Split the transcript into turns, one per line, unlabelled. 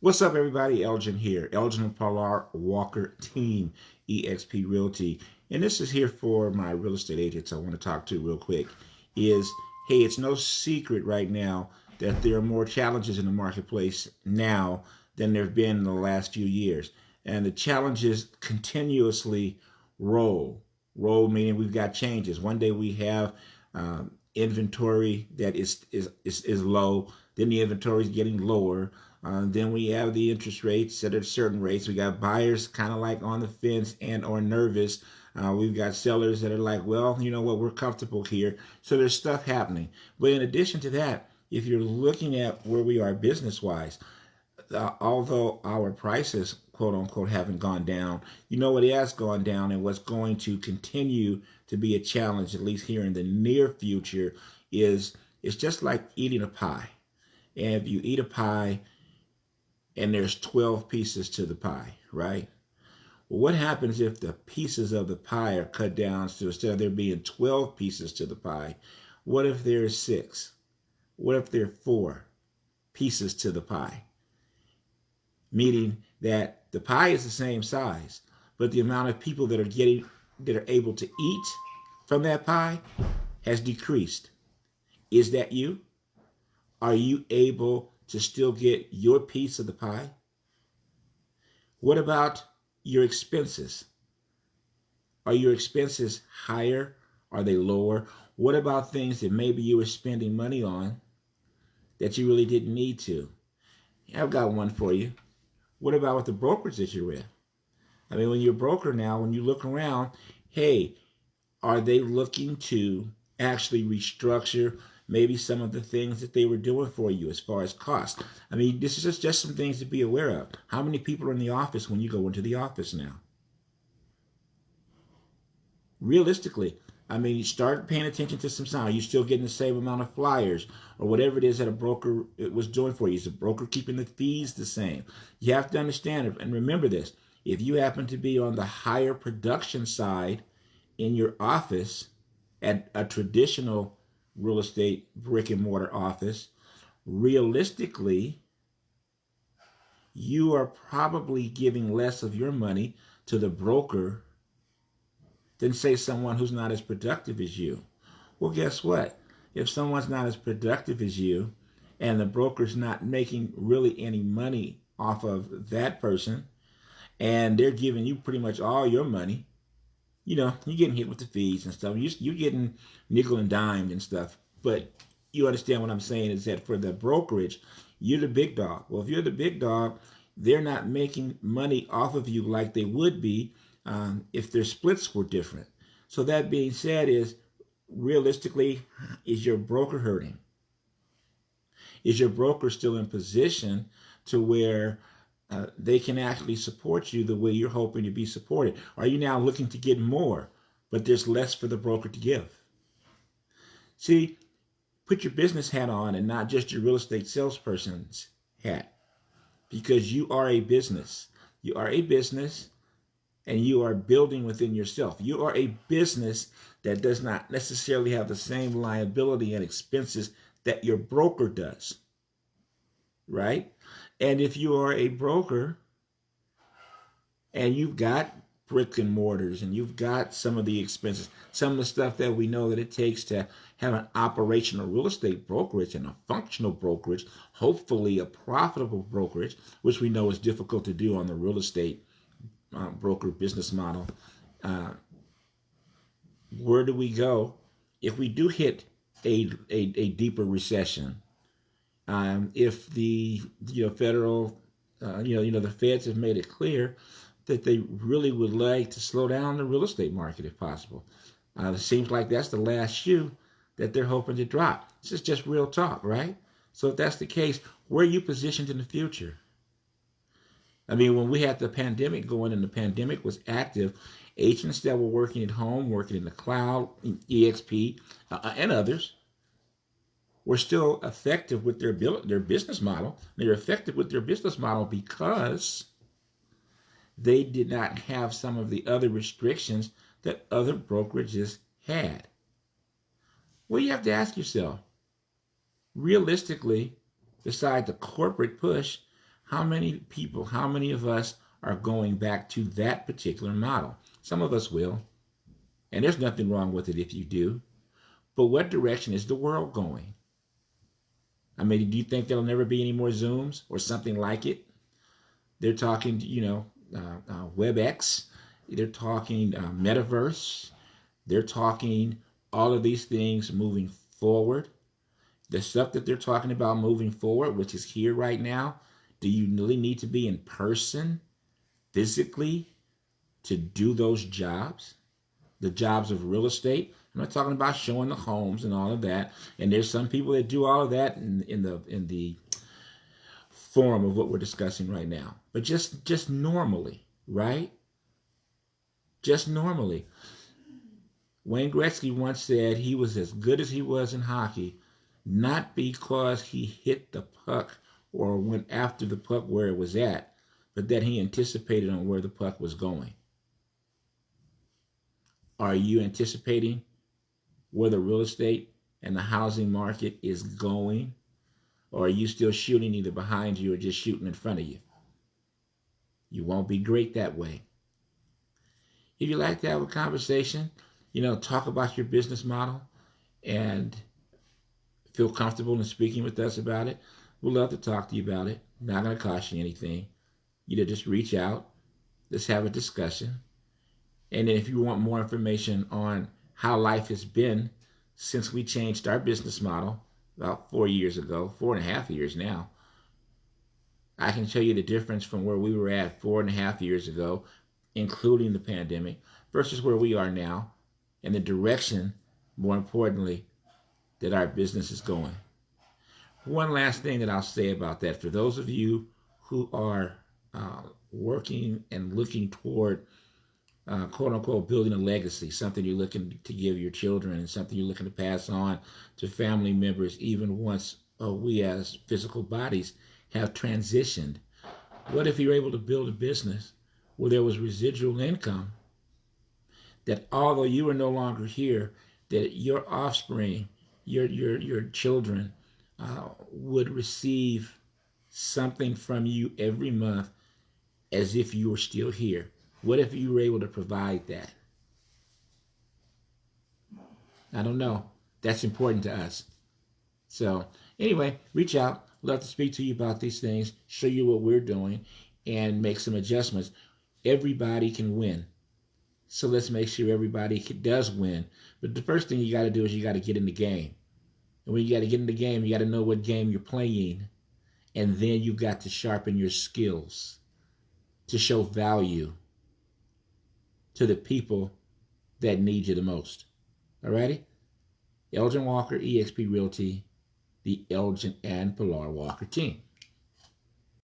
What's up, everybody? Elgin here. Elgin and Pilar Walker Team, eXp Realty. And this is here for my real estate agents I want to talk to real quick. Hey, it's no secret right now that there are more challenges in the marketplace now than there have been in the last few years. And the challenges continuously roll. Roll meaning we've got changes. One day we have inventory that is low. Then the inventory is getting lower. Then we have the interest rates set at certain rates. We got buyers kind of like on the fence and or nervous. We've got sellers that are like, well, you know what, we're comfortable here. So there's stuff happening. But in addition to that, if you're looking at where we are business-wise, although our prices, quote unquote, haven't gone down, you know what has gone down and what's going to continue to be a challenge, at least here in the near future, is it's just like eating a pie. And if you eat a pie and there's 12 pieces to the pie, right? Well, what happens if the pieces of the pie are cut down to, instead of there being 12 pieces to the pie, what if there's 6? What if there are 4 pieces to the pie? Meaning that the pie is the same size, but the amount of people that are able to eat from that pie has decreased. Is that you? Are you able to still get your piece of the pie? What about your expenses? Are your expenses higher? Are they lower? What about things that maybe you were spending money on that you really didn't need to? I've got one for you. What about with the brokers that you're with? I mean, when you're a broker now, when you look around, hey, are they looking to actually restructure maybe some of the things that they were doing for you as far as cost? I mean, this is just some things to be aware of. How many people are in the office when you go into the office now? Realistically, I mean, you start paying attention to some signs. Are you still getting the same amount of flyers or whatever it is that a broker was doing for you? Is the broker keeping the fees the same? You have to understand it and remember this. If you happen to be on the higher production side in your office at a traditional real estate brick and mortar office, realistically, you are probably giving less of your money to the broker than, say, someone who's not as productive as you. Well, guess what? If someone's not as productive as you and the broker's not making really any money off of that person and they're giving you pretty much all your money, you know, you're getting hit with the fees and stuff. You're getting nickel and dimed and stuff. But you understand what I'm saying is that for the brokerage, you're the big dog. Well, if you're the big dog, they're not making money off of you like they would be if their splits were different. So that being said, is realistically, is your broker hurting? Is your broker still in position to where they can actually support you the way you're hoping to be supported? Are you now looking to get more, but there's less for the broker to give? See, put your business hat on and not just your real estate salesperson's hat, because you are a business. You are a business and you are building within yourself. You are a business that does not necessarily have the same liability and expenses that your broker does, right? And if you are a broker and you've got brick and mortars and you've got some of the expenses, some of the stuff that we know that it takes to have an operational real estate brokerage and a functional brokerage, hopefully a profitable brokerage, which we know is difficult to do on the real estate broker business model. Where do we go if we do hit a deeper recession? If the federal the feds have made it clear that they really would like to slow down the real estate market if possible. It seems like that's the last shoe that they're hoping to drop. This is just real talk, right? So if that's the case, where are you positioned in the future? I mean, when we had the pandemic going and the pandemic was active, agents that were working at home, working in the cloud, EXP, and others, were still effective with their business model. They're effective with their business model because they did not have some of the other restrictions that other brokerages had. Well, you have to ask yourself, realistically, besides the corporate push, How many people, how many of us are going back to that particular model? Some of us will, and there's nothing wrong with it if you do. But what direction is the world going? I mean, do you think there'll never be any more Zooms or something like it? They're talking, WebEx. They're talking Metaverse. They're talking all of these things moving forward. The stuff that they're talking about moving forward, which is here right now, do you really need to be in person, physically, to do those jobs? The jobs of real estate. I'm not talking about showing the homes and all of that. And there's some people that do all of that in the form of what we're discussing right now. But just normally, right? Just normally. Wayne Gretzky once said he was as good as he was in hockey, not because he hit the puck or went after the puck where it was at, but that he anticipated on where the puck was going. Are you anticipating where the real estate and the housing market is going? Or are you still shooting either behind you or just shooting in front of you? You won't be great that way. If you like to have a conversation, talk about your business model and feel comfortable in speaking with us about it, we'd love to talk to you about it. Not going to cost you anything. Just reach out. Let's have a discussion. And then if you want more information on how life has been since we changed our business model about 4 years ago, 4.5 years now, I can tell you the difference from where we were at 4.5 years ago, including the pandemic, versus where we are now, and the direction, more importantly, that our business is going. One last thing that I'll say about that, for those of you who are working and looking toward quote unquote building a legacy, something you're looking to give your children and something you're looking to pass on to family members, even once we as physical bodies have transitioned. What if you're able to build a business where there was residual income, that although you are no longer here, that your offspring, your children would receive something from you every month as if you were still here? What if you were able to provide that? I don't know. That's important to us. So anyway, reach out. Love to speak to you about these things, show you what we're doing, and make some adjustments. Everybody can win. So let's make sure everybody does win. But the first thing you got to do is you got to get in the game. And when you got to get in the game, you got to know what game you're playing. And then you've got to sharpen your skills to show value to the people that need you the most. Alrighty? Elgin Walker, eXp Realty, the Elgin and Pilar Walker team.